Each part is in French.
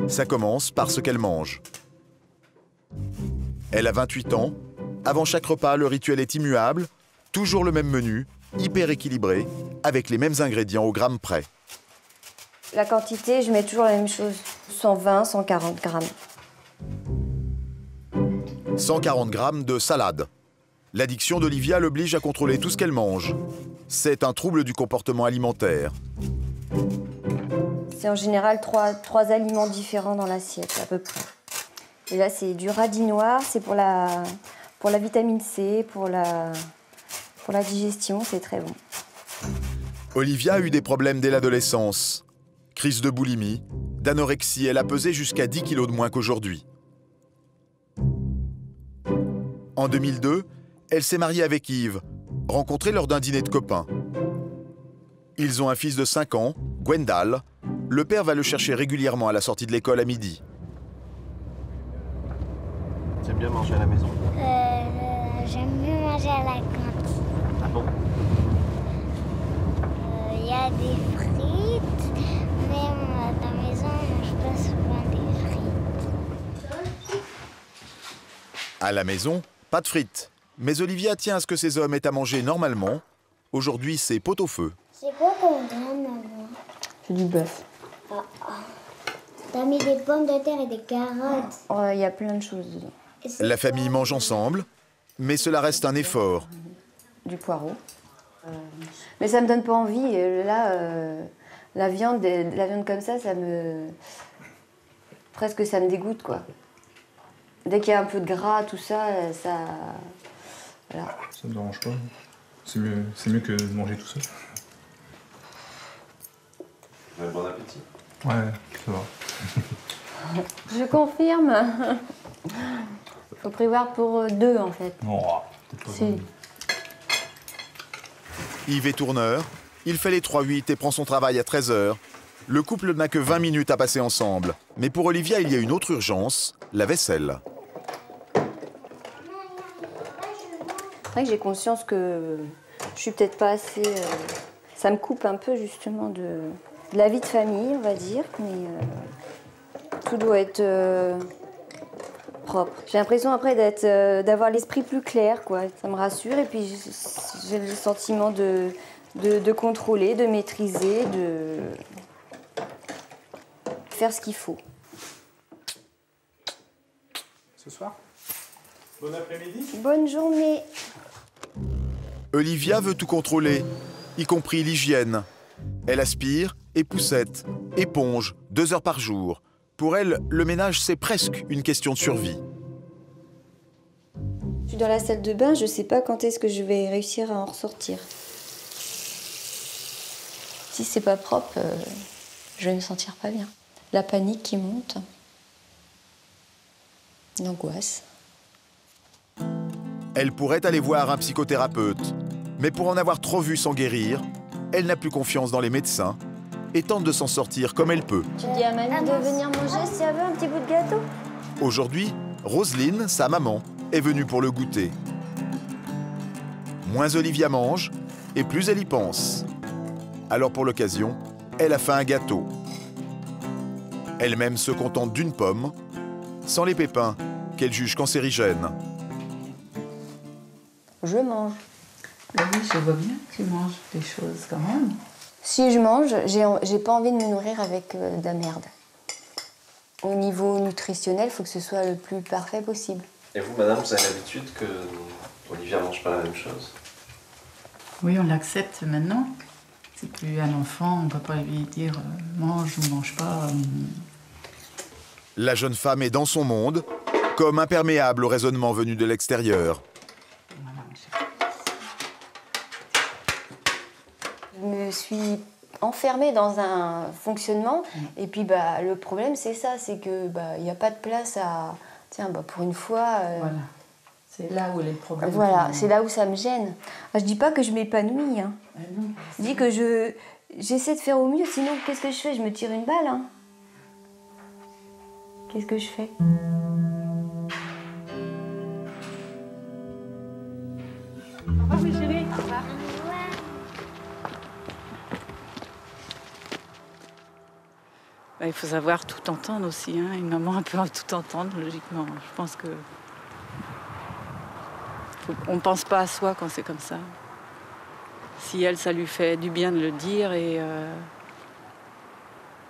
Ça commence par ce qu'elle mange. Elle a 28 ans. Avant chaque repas, le rituel est immuable. Toujours le même menu, hyper équilibré, avec les mêmes ingrédients au gramme près. La quantité, je mets toujours la même chose. 120, 140 grammes. 140 grammes de salade. L'addiction d'Olivia l'oblige à contrôler tout ce qu'elle mange. C'est un trouble du comportement alimentaire. C'est en général trois aliments différents dans l'assiette, à peu près. Et là, c'est du radis noir, c'est pour la vitamine C, pour la digestion, c'est très bon. Olivia a eu des problèmes dès l'adolescence. Crise de boulimie, d'anorexie, elle a pesé jusqu'à 10 kilos de moins qu'aujourd'hui. En 2002, elle s'est mariée avec Yves, rencontré lors d'un dîner de copains. Ils ont un fils de 5 ans, Gwendal. Le père va le chercher régulièrement à la sortie de l'école à midi. Tu aimes bien manger à la maison? J'aime mieux manger à la cantine. Ah bon? Il y a des frites, mais à la maison, on mange pas souvent des frites. À la maison, pas de frites. Mais Olivia tient à ce que ses hommes aient à manger normalement. Aujourd'hui, c'est pot-au-feu. C'est quoi qu'on donne, maman? C'est du bœuf. T'as mis des pommes de terre et des carottes. Oh, il y a plein de choses dedans. La famille mange ensemble, mais cela reste un effort. Du poireau. Mais ça me donne pas envie. Là, la viande comme ça me... Presque ça me dégoûte, quoi. Dès qu'il y a un peu de gras, tout ça, ça... Voilà. Ça me dérange pas. C'est mieux que de manger tout seul. Bon appétit. Ouais, ça va. Je confirme. Faut prévoir pour 2, en fait. Non, peut-être pas. Si. Yves est tourneur. Il fait les 3-8 et prend son travail à 13h. Le couple n'a que 20 minutes à passer ensemble. Mais pour Olivia, il y a une autre urgence, la vaisselle. C'est vrai que j'ai conscience que je suis peut-être pas assez... Ça me coupe un peu, justement, de la vie de famille, on va dire. Mais tout doit être propre. J'ai l'impression, après, d'avoir l'esprit plus clair, quoi. Ça me rassure. Et puis, j'ai le sentiment de contrôler, de maîtriser, de faire ce qu'il faut. Ce soir? Bon après-midi. Bonne journée. Olivia veut tout contrôler, y compris l'hygiène. Elle aspire, époussette, éponge, 2 heures par jour. Pour elle, le ménage, c'est presque une question de survie. Je suis dans la salle de bain, je sais pas quand est-ce que je vais réussir à en ressortir. Si c'est pas propre, je vais me sentir pas bien. La panique qui monte. L'angoisse. Elle pourrait aller voir un psychothérapeute. Mais pour en avoir trop vu sans guérir, elle n'a plus confiance dans les médecins et tente de s'en sortir comme elle peut. Tu dis à mamie de venir manger si elle veut un petit bout de gâteau? Aujourd'hui, Roselyne, sa maman, est venue pour le goûter. Moins Olivia mange, et plus elle y pense. Alors pour l'occasion, elle a fait un gâteau. Elle-même se contente d'une pomme, sans les pépins, qu'elle juge cancérigènes. Je mange. Oui, je vois bien que tu manges des choses quand même. Si je mange, j'ai pas envie de me nourrir avec de la merde. Au niveau nutritionnel, il faut que ce soit le plus parfait possible. Et vous, madame, vous avez l'habitude que Olivia ne mange pas la même chose? Oui, on l'accepte maintenant. C'est plus un enfant, on ne peut pas lui dire mange ou mange pas. La jeune femme est dans son monde, comme imperméable au raisonnement venu de l'extérieur. Je me suis enfermée dans un fonctionnement et puis le problème c'est ça, c'est que il n'y a pas de place à... Tiens, pour une fois... Voilà, c'est là où est le problème. Voilà, c'est là où ça me gêne. Je dis pas que je m'épanouis, hein. Je dis que j'essaie de faire au mieux, sinon qu'est-ce que je fais? Je me tire une balle, hein. Qu'est-ce que je fais? Au revoir, mes chéris. Au revoir. Il faut savoir tout entendre aussi. Hein. Une maman peut tout entendre, logiquement. Je pense que... On ne pense pas à soi quand c'est comme ça. Si elle, ça lui fait du bien de le dire et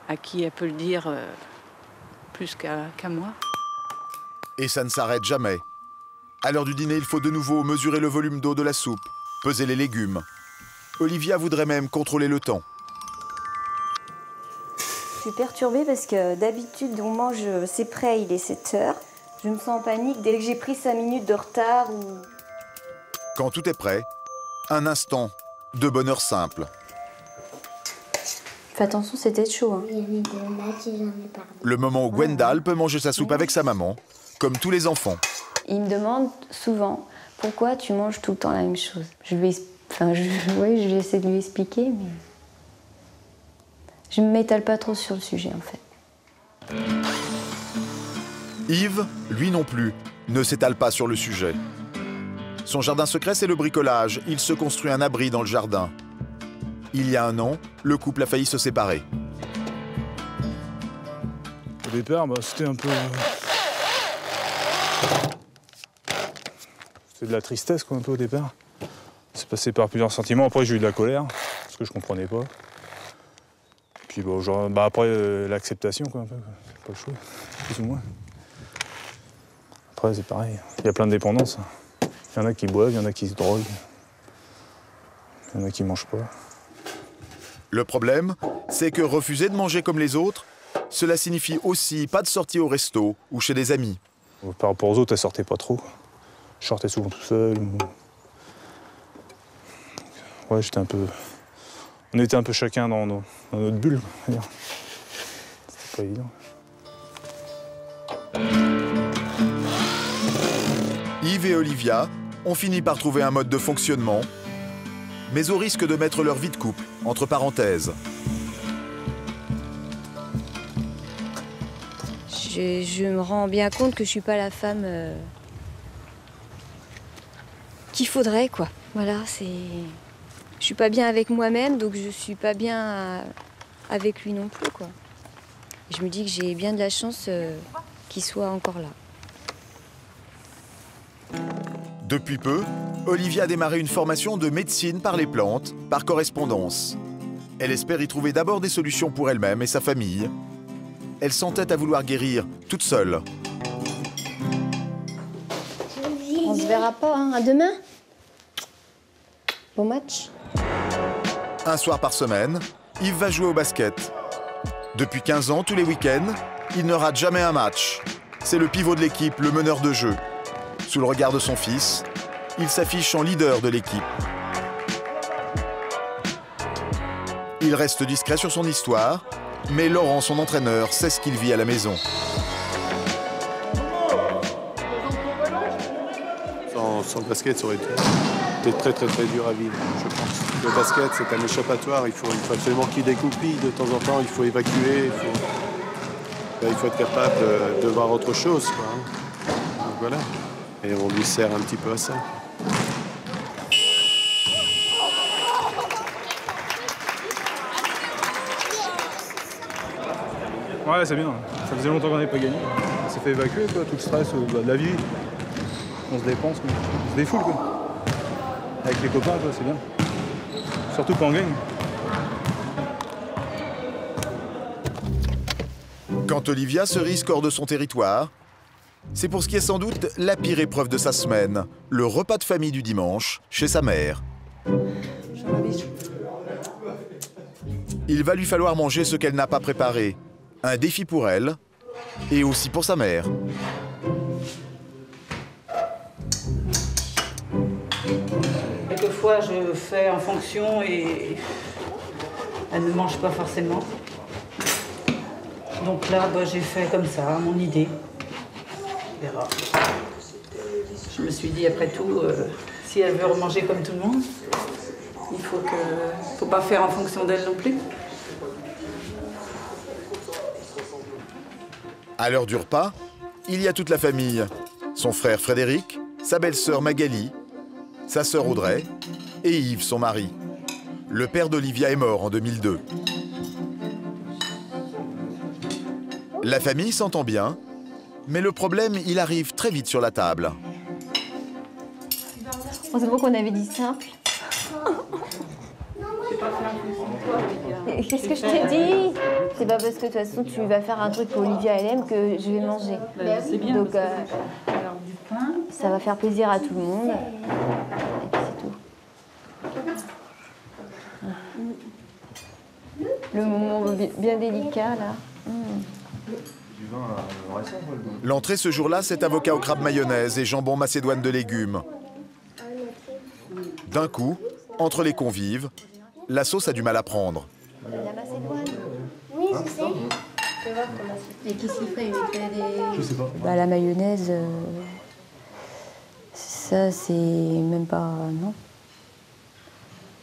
à qui elle peut le dire plus qu'à moi. Et ça ne s'arrête jamais. À l'heure du dîner, il faut de nouveau mesurer le volume d'eau de la soupe, peser les légumes. Olivia voudrait même contrôler le temps. Je suis perturbée parce que d'habitude, on mange, c'est prêt, il est 7 heures. Je me sens en panique dès que j'ai pris 5 minutes de retard ou... Quand tout est prêt, un instant de bonheur simple. Fais attention, c'était chaud. Hein. Il y a des donuts, j'en ai parlé. Le moment où Gwendal peut manger sa soupe avec sa maman, comme tous les enfants. Il me demande souvent pourquoi tu manges tout le temps la même chose. Je vais essayer de lui expliquer, mais je ne m'étale pas trop sur le sujet en fait. Yves, lui non plus, ne s'étale pas sur le sujet. Son jardin secret, c'est le bricolage. Il se construit un abri dans le jardin. Il y a 1 an, le couple a failli se séparer. Au départ, c'était un peu... C'était de la tristesse, quoi, un peu au départ. C'est passé par plusieurs sentiments. Après, j'ai eu de la colère, parce que je comprenais pas. Puis après, l'acceptation, quoi, un peu. Pas le choix, plus ou moins. Après, c'est pareil. Il y a plein de dépendances. Il y en a qui boivent, il y en a qui se droguent. Il y en a qui mangent pas. Le problème, c'est que refuser de manger comme les autres, cela signifie aussi pas de sortie au resto ou chez des amis. Par rapport aux autres, elle sortait pas trop. Je sortais souvent tout seul. Ouais, j'étais un peu... On était un peu chacun dans notre bulle. C'était pas évident. Yves et Olivia ont fini par trouver un mode de fonctionnement, mais au risque de mettre leur vie de couple entre parenthèses. Je me rends bien compte que je suis pas la femme qu'il faudrait, quoi. Voilà, c'est... Je suis pas bien avec moi-même, donc je suis pas bien avec lui non plus, quoi. Et je me dis que j'ai bien de la chance qu'il soit encore là. Depuis peu, Olivia a démarré une formation de médecine par les plantes, par correspondance. Elle espère y trouver d'abord des solutions pour elle-même et sa famille. Elle s'entête à vouloir guérir toute seule. On se verra pas, hein. À demain. Bon match. Un soir par semaine, Yves va jouer au basket. Depuis 15 ans, tous les week-ends, il ne rate jamais un match. C'est le pivot de l'équipe, le meneur de jeu. Sous le regard de son fils, il s'affiche en leader de l'équipe. Il reste discret sur son histoire, mais Laurent, son entraîneur, sait ce qu'il vit à la maison. Sans le basket, ça aurait été très dur à vivre, je pense. Le basket, c'est un échappatoire. Il faut absolument qu'il découpille de temps en temps. Il faut évacuer. Il faut être capable de voir autre chose, quoi. Donc voilà. Et on lui sert un petit peu à ça. Ouais, c'est bien. Ça faisait longtemps qu'on n'avait pas gagné. On s'est fait évacuer, quoi, tout le stress de la vie. On se dépense, on se défoule, quoi. Avec les copains, quoi, c'est bien. Surtout quand on gagne. Quand Olivia se risque hors de son territoire, c'est pour ce qui est sans doute la pire épreuve de sa semaine, le repas de famille du dimanche chez sa mère. Il va lui falloir manger ce qu'elle n'a pas préparé. Un défi pour elle et aussi pour sa mère. Quelquefois, je fais en fonction et elle ne mange pas forcément. Donc là, j'ai fait comme ça, mon idée. On verra. Je me suis dit, après tout, si elle veut remanger comme tout le monde, il faut pas faire en fonction d'elle non plus. À l'heure du repas, il y a toute la famille. Son frère Frédéric, sa belle-sœur Magali, sa sœur Audrey et Yves, son mari. Le père d'Olivia est mort en 2002. La famille s'entend bien, mais le problème, il arrive très vite sur la table. On sait pas qu'on avait dit simple. Qu'est-ce que je t'ai dit? C'est pas parce que de toute façon tu vas faire un truc pour Olivia elle aime que je vais manger. C'est bien. Donc Alors, du pain. ça va faire plaisir à tout le monde. Et puis c'est tout. Le moment bien délicat là. L'entrée ce jour-là, c'est avocat au crabe mayonnaise et jambon macédoine de légumes. D'un coup, entre les convives, la sauce a du mal à prendre. La macédoine. Oui, je sais. Et qu'est-ce qu'il fait? Il fait des... Je sais pas. Bah, la mayonnaise, ça c'est même pas... Non.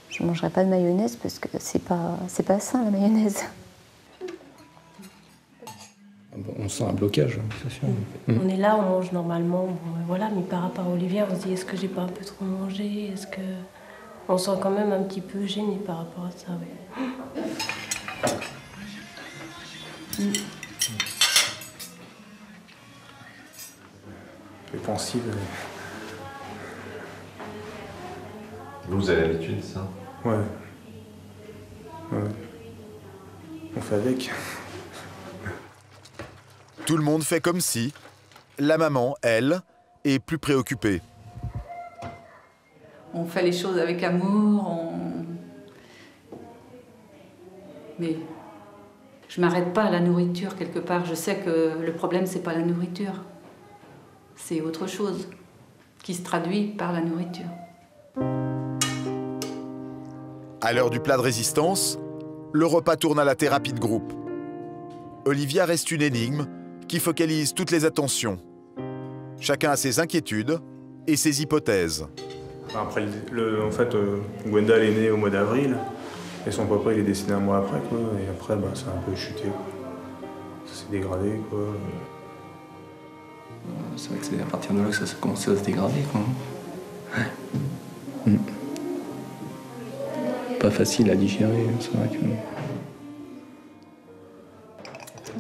Je mangerai pas de mayonnaise parce que c'est pas sain la mayonnaise. On sent un blocage, c'est sûr. On est là, on mange normalement, bon, voilà, mais par rapport à Olivia, on se dit est-ce que j'ai pas un peu trop mangé? Est-ce que... On se sent quand même un petit peu gêné par rapport à ça, oui. Elle est pensive. Vous avez l'habitude, ça? Ouais. On fait avec. Tout le monde fait comme si. La maman, elle, est plus préoccupée. On fait les choses avec amour, mais je m'arrête pas à la nourriture quelque part. Je sais que le problème, c'est pas la nourriture. C'est autre chose qui se traduit par la nourriture. À l'heure du plat de résistance, le repas tourne à la thérapie de groupe. Olivia reste une énigme qui focalise toutes les attentions. Chacun a ses inquiétudes et ses hypothèses. Après, en fait, Gwendal est née au mois d'avril et son papa il est décédé un mois après, quoi. Et après, bah, ça a un peu chuté, quoi. Ça s'est dégradé, quoi. C'est vrai que c'est à partir de là que ça a commencé à se dégrader, quoi. Ouais. Pas facile à digérer, c'est vrai que...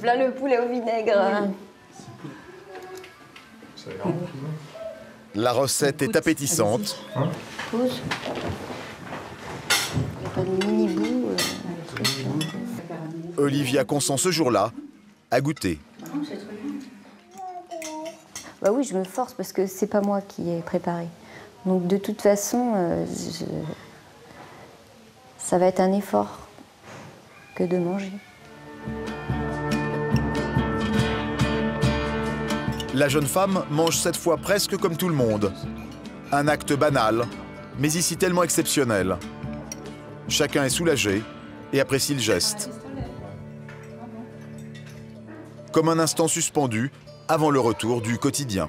Plein le poulet au vinaigre. La recette est appétissante. Pause. Il n'y a pas de mini-bout. Olivia consent ce jour-là à goûter. Bah oui, je me force parce que c'est pas moi qui ai préparé. Donc de toute façon, ça va être un effort que de manger. La jeune femme mange cette fois presque comme tout le monde. Un acte banal, mais ici tellement exceptionnel. Chacun est soulagé et apprécie le geste. Comme un instant suspendu avant le retour du quotidien.